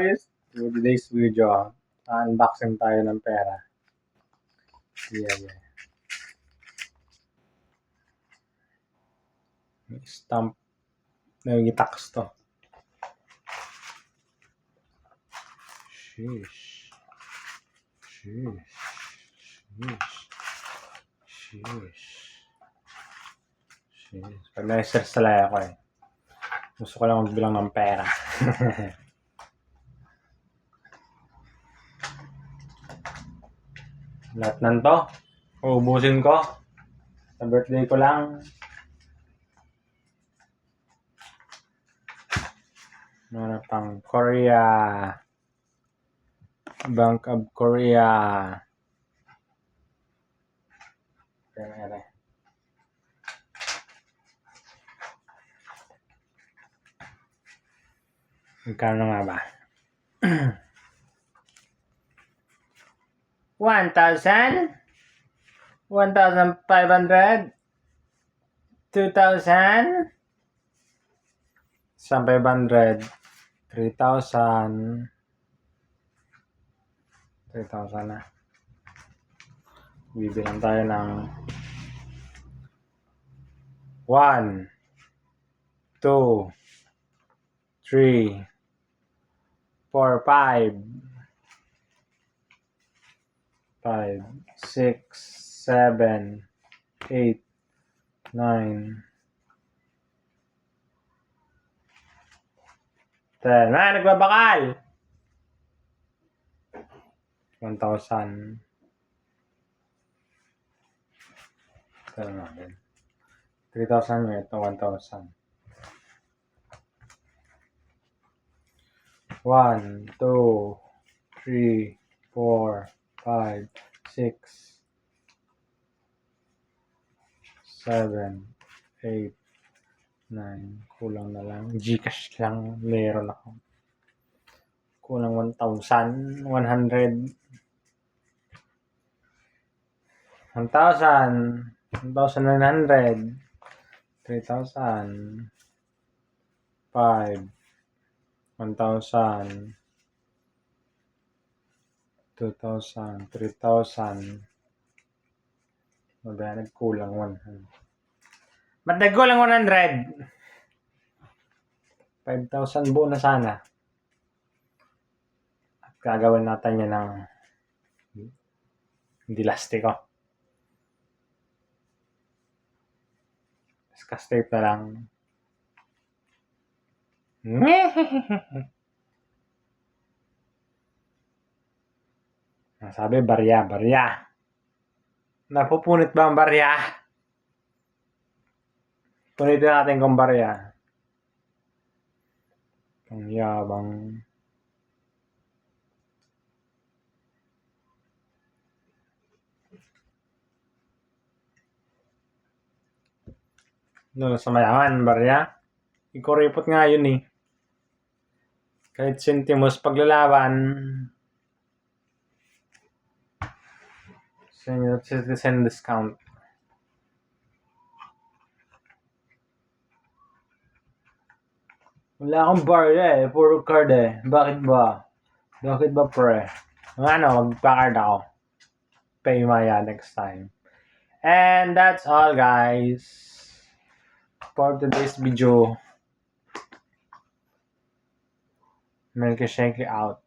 guys! To today's video, unboxing tayo ng pera. Yeah. May stamp. May tax to. Sheesh. Pag na-stress talaga ako eh. Gusto ko lang magbilang ng pera. Lahat nanto, uubusin ko. Sa birthday ko lang. Meron pang Korea. Bank of Korea. Pera. Magkano nga ba? 1,000? 1,500? 2,000? 500? 3,000? 3,000 na. Bibilang tayo ng 1, 2, 3, 4, 5, 6, 7, 8, 9, 10. Nagbabakal! 1,000. Ito natin. 3,000 yun. Ito 1,000. 1, 2, 3, 4, 5, 6, 7, 8, 9. Kulang na lang. Gcash lang meron ako. Kulang 1,100. 1,000. 1,900. 3,000. 5. 1,000. 2,000. 3,000. Mabayan, nagkulang 100. Ba't nagkulang 100? 5,000 buo na sana. At gagawin natin yan ng hindi lastiko. Discuss tape na lang. Sabi, barya. Napupunit ba ang barya? Punitin natin kung barya. Ang yabang. No, sa mayaman, barya. Ikoripot nga yun eh. Kahit sentimos paglalaban. Senior citizen discount. Wala akong barya eh. Puro card eh. Bakit ba? Pre? Magpa-card ako. Pay Maya next time. And that's all guys. For today's video. Milky Shaky out.